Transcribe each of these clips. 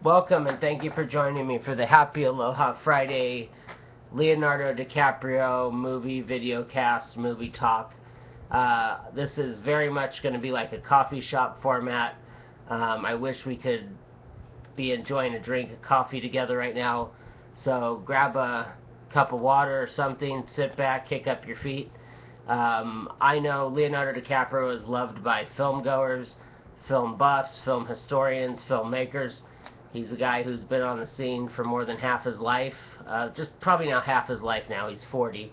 Welcome and thank you for joining me for the Happy Aloha Friday Leonardo DiCaprio movie video cast, movie talk. This is very much going to be like a coffee shop format. I wish we could be enjoying a drink of coffee together right now. So grab a cup of water or something, sit back, kick up your feet. I know Leonardo DiCaprio is loved by film goers, film buffs, film historians, filmmakers. He's a guy who's been on the scene for more than half his life, just probably now half his life now. He's 40,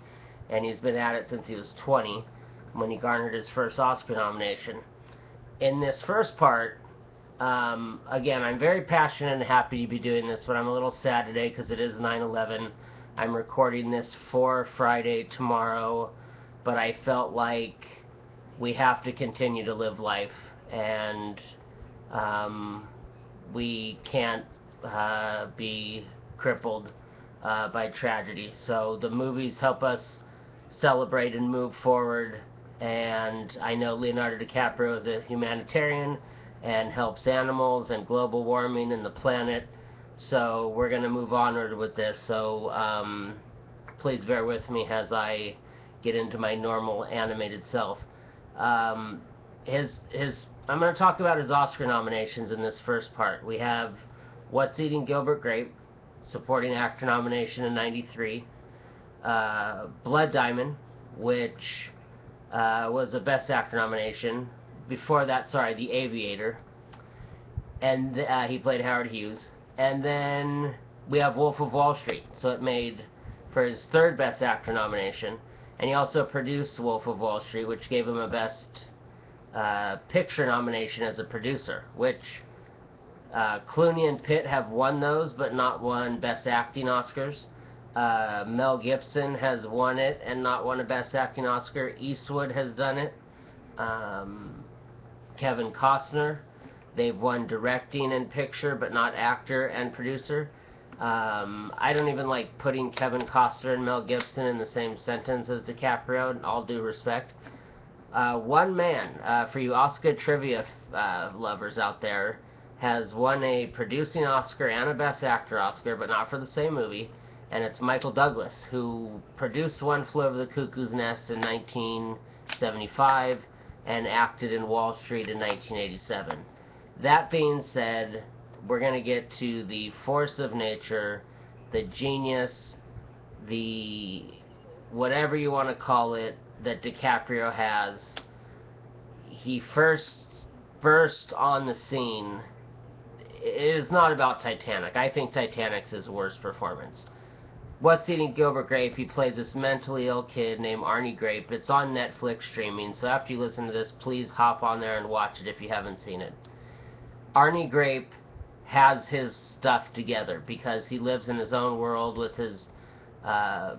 and he's been at it since he was 20, when he garnered his first Oscar nomination. In this first part, again, I'm very passionate and happy to be doing this, but I'm a little sad today because it is 9/11. I'm recording this for Friday tomorrow, but I felt like we have to continue to live life, and we can't be crippled by tragedy. So the movies help us celebrate and move forward, and I know Leonardo DiCaprio is a humanitarian and helps animals and global warming and the planet, so we're going to move onward with this. So please bear with me as I get into my normal animated self. I'm going to talk about his Oscar nominations in this first part. We have What's Eating Gilbert Grape, supporting actor nomination in '93. Blood Diamond, which was a Best Actor nomination. Before that, The Aviator, and he played Howard Hughes. And then we have Wolf of Wall Street, so it made for his third Best Actor nomination. And he also produced Wolf of Wall Street, which gave him a Best Picture nomination as a producer, which Clooney and Pitt have won those, but not won Best Acting Oscars. Mel Gibson has won it and not won a Best Acting Oscar. Eastwood has done it. Kevin Costner, they've won directing and picture, but not actor and producer. I don't even like putting Kevin Costner and Mel Gibson in the same sentence as DiCaprio, in all due respect. One man, for you Oscar trivia lovers out there, has won a producing Oscar and a Best Actor Oscar, but not for the same movie, and it's Michael Douglas, who produced One Flew Over the Cuckoo's Nest in 1975 and acted in Wall Street in 1987. That being said, we're going to get to the force of nature, the genius, the whatever you want to call it, that DiCaprio has. He first burst on the scene. It is not about Titanic. I think Titanic's his worst performance. What's Eating Gilbert Grape, he plays this mentally ill kid named Arnie Grape. It's on Netflix streaming, so after you listen to this, please hop on there and watch it if you haven't seen it. Arnie Grape has his stuff together because he lives in his own world with his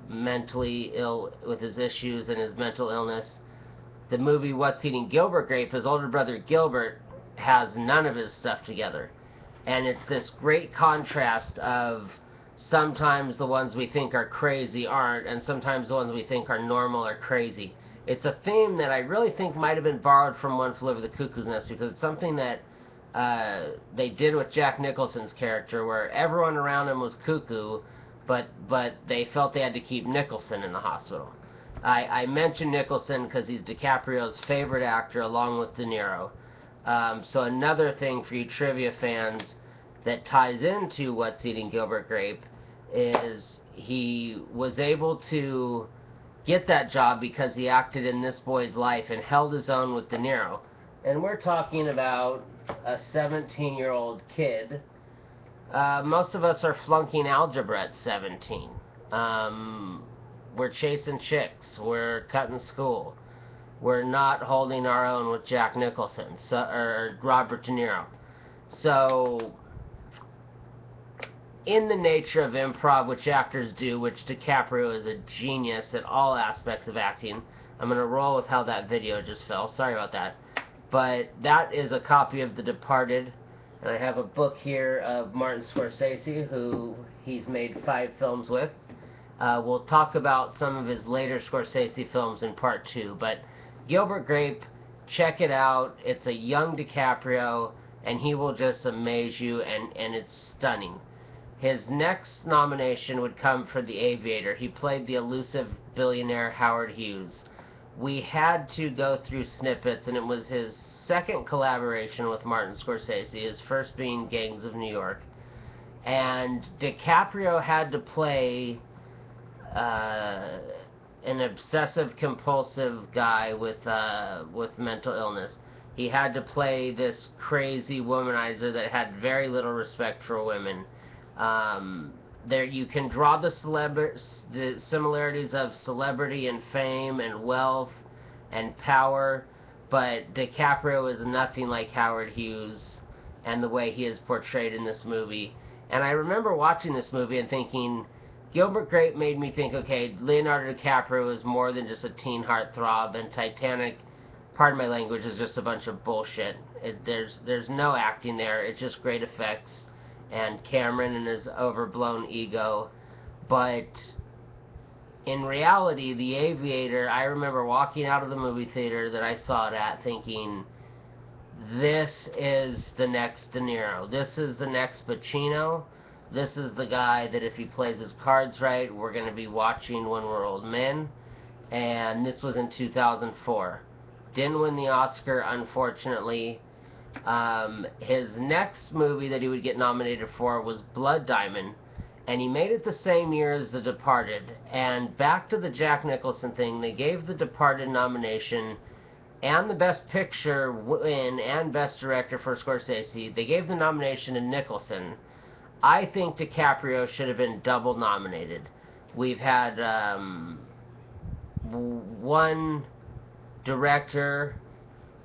mentally ill, with his issues and his mental illness. The movie What's Eating Gilbert Grape, his older brother Gilbert has none of his stuff together. And it's this great contrast of sometimes the ones we think are crazy aren't, and sometimes the ones we think are normal are crazy. It's a theme that I really think might have been borrowed from One Flew Over the Cuckoo's Nest, because it's something that they did with Jack Nicholson's character, where everyone around him was cuckoo, but they felt they had to keep Nicholson in the hospital. I mentioned Nicholson because he's DiCaprio's favorite actor along with De Niro. So another thing for you trivia fans that ties into What's Eating Gilbert Grape is he was able to get that job because he acted in This Boy's Life and held his own with De Niro. And we're talking about a 17-year-old kid. Most of us are flunking algebra at 17. We're chasing chicks. We're cutting school. We're not holding our own with Jack Nicholson or Robert De Niro. So, in the nature of improv, which actors do, which DiCaprio is a genius at all aspects of acting, I'm going to roll with how that video just fell. Sorry about that. But that is a copy of The Departed. And I have a book here of Martin Scorsese, who he's made 5 films with. We'll talk about some of his later Scorsese films in part 2. But Gilbert Grape, check it out. It's a young DiCaprio, and he will just amaze you, and it's stunning. His next nomination would come for The Aviator. He played the elusive billionaire Howard Hughes. We had to go through snippets, and it was his second collaboration with Martin Scorsese, his first being Gangs of New York. And DiCaprio had to play an obsessive-compulsive guy with mental illness. He had to play this crazy womanizer that had very little respect for women. There you can draw the similarities of celebrity and fame and wealth and power, but DiCaprio is nothing like Howard Hughes and the way he is portrayed in this movie. And I remember watching this movie and thinking, Gilbert Grape made me think, okay, Leonardo DiCaprio is more than just a teen heartthrob, and Titanic, pardon my language, is just a bunch of bullshit. There's no acting there. It's just great effects and Cameron and his overblown ego. But in reality, The Aviator, I remember walking out of the movie theater that I saw it at thinking, this is the next De Niro. This is the next Pacino. This is the guy that if he plays his cards right, we're going to be watching when we're old men. And this was in 2004. Didn't win the Oscar, unfortunately. His next movie that he would get nominated for was Blood Diamond, and he made it the same year as The Departed. And back to the Jack Nicholson thing, they gave The Departed nomination and the Best Picture win and Best Director for Scorsese. They gave the nomination to Nicholson. I think DiCaprio should have been double nominated. We've had one director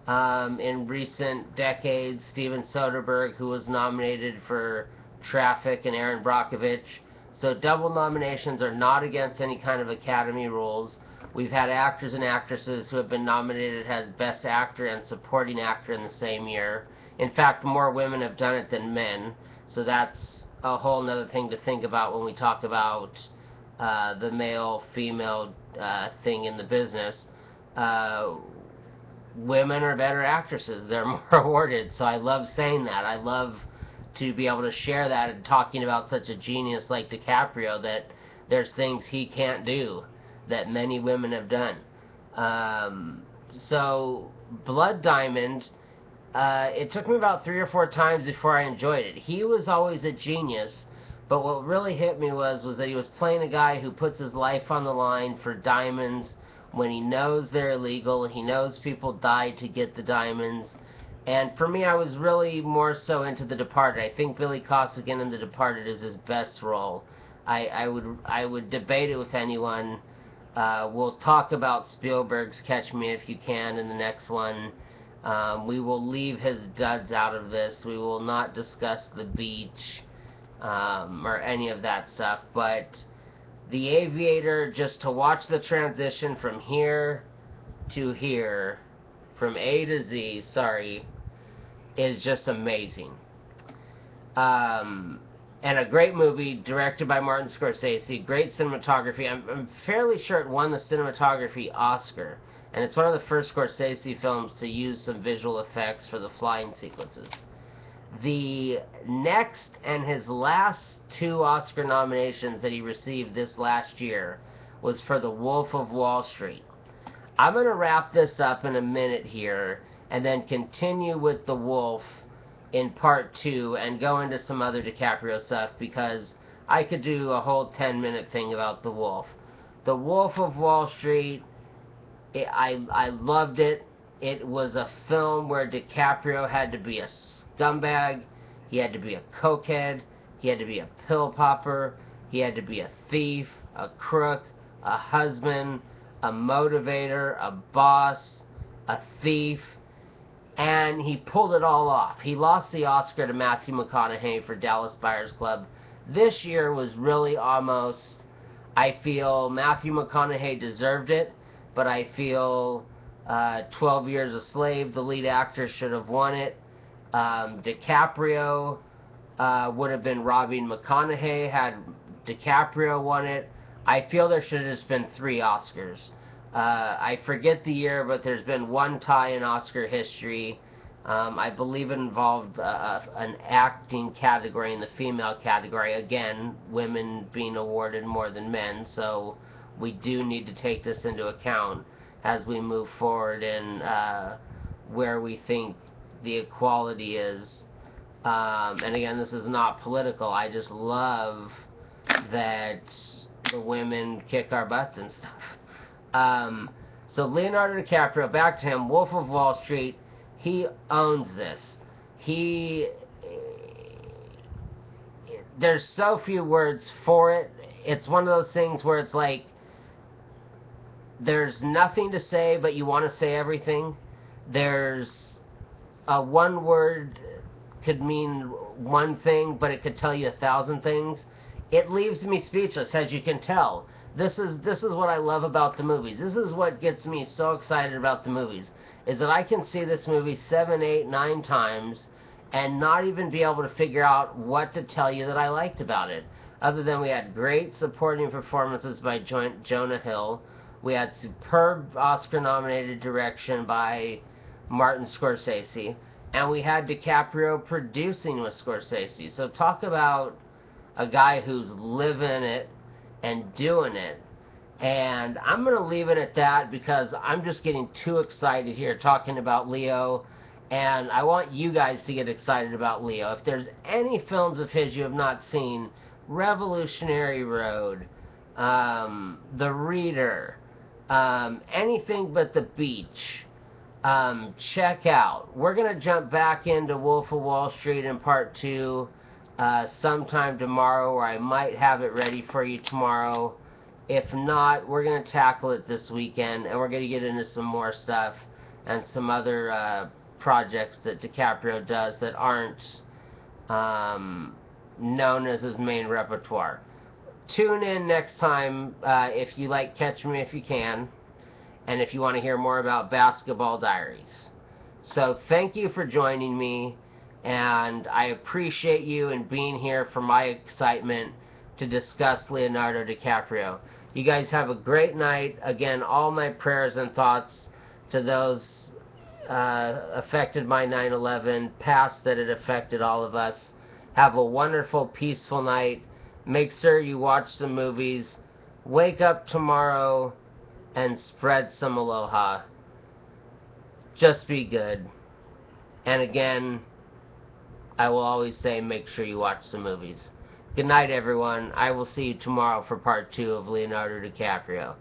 in recent decades, Steven Soderbergh, who was nominated for Traffic, and Aaron Brockovich. So double nominations are not against any kind of Academy rules. We've had actors and actresses who have been nominated as Best Actor and Supporting Actor in the same year. In fact, more women have done it than men. So that's a whole nother thing to think about when we talk about the male-female thing in the business. Women are better actresses. They're more awarded. So I love saying that. I love to be able to share that and talking about such a genius like DiCaprio, that there's things he can't do that many women have done. So Blood Diamond, it took me about 3 or 4 times before I enjoyed it. He was always a genius, but what really hit me was that he was playing a guy who puts his life on the line for diamonds when he knows they're illegal. He knows people died to get the diamonds. And for me, I was really more so into The Departed. I think Billy Costigan in The Departed is his best role. I would debate it with anyone. We'll talk about Spielberg's Catch Me If You Can in the next one. We will leave his duds out of this. We will not discuss The Beach or any of that stuff. But The Aviator, just to watch the transition from here to here, from A to Z, sorry, is just amazing. And a great movie directed by Martin Scorsese, great cinematography. I'm fairly sure it won the cinematography Oscar, and it's one of the first Scorsese films to use some visual effects for the flying sequences. The next and his last 2 Oscar nominations that he received this last year was for The Wolf of Wall Street. I'm going to wrap this up in a minute here and then continue with The Wolf in part 2 and go into some other DiCaprio stuff, because I could do a whole 10-minute thing about The Wolf. The Wolf of Wall Street, I loved it. It was a film where DiCaprio had to be a scumbag, he had to be a cokehead, he had to be a pill popper, he had to be a thief, a crook, a husband, a motivator, a boss, a thief, and he pulled it all off. He lost the Oscar to Matthew McConaughey for Dallas Buyers Club. This year was really almost, I feel Matthew McConaughey deserved it, but I feel 12 Years a Slave, the lead actor, should have won it. DiCaprio would have been robbing McConaughey had DiCaprio won it. I feel there should have just been 3 Oscars. I forget the year, but there's been one tie in Oscar history. I believe it involved an acting category in the female category. Again, women being awarded more than men, so we do need to take this into account as we move forward in where we think the equality is. And again, this is not political. I just love that the women kick our butts and stuff. So Leonardo DiCaprio, back to him, Wolf of Wall Street, he owns this. There's so few words for it. It's one of those things where it's like, there's nothing to say, but you want to say everything. There's one word could mean one thing, but it could tell you 1,000 things. It leaves me speechless, as you can tell. This is what I love about the movies. This is what gets me so excited about the movies, is that I can see this movie 7, 8, 9 times and not even be able to figure out what to tell you that I liked about it. Other than we had great supporting performances by Jonah Hill. We had superb Oscar-nominated direction by Martin Scorsese. And we had DiCaprio producing with Scorsese. So talk about a guy who's living it and doing it. And I'm going to leave it at that because I'm just getting too excited here talking about Leo. And I want you guys to get excited about Leo. If there's any films of his you have not seen, Revolutionary Road, The Reader, anything but The Beach, check out. We're going to jump back into Wolf of Wall Street in part 2 sometime tomorrow, or I might have it ready for you tomorrow. If not, we're going to tackle it this weekend, and we're going to get into some more stuff and some other projects that DiCaprio does that aren't known as his main repertoire. Tune in next time if you like Catch Me If You Can, and if you want to hear more about Basketball Diaries. So thank you for joining me, and I appreciate you and being here for my excitement to discuss Leonardo DiCaprio. You guys have a great night. Again, all my prayers and thoughts to those affected by 9/11, past that it affected all of us. Have a wonderful, peaceful night. Make sure you watch some movies. Wake up tomorrow and spread some aloha. Just be good. And again, I will always say, make sure you watch some movies. Good night, everyone. I will see you tomorrow for part 2 of Leonardo DiCaprio.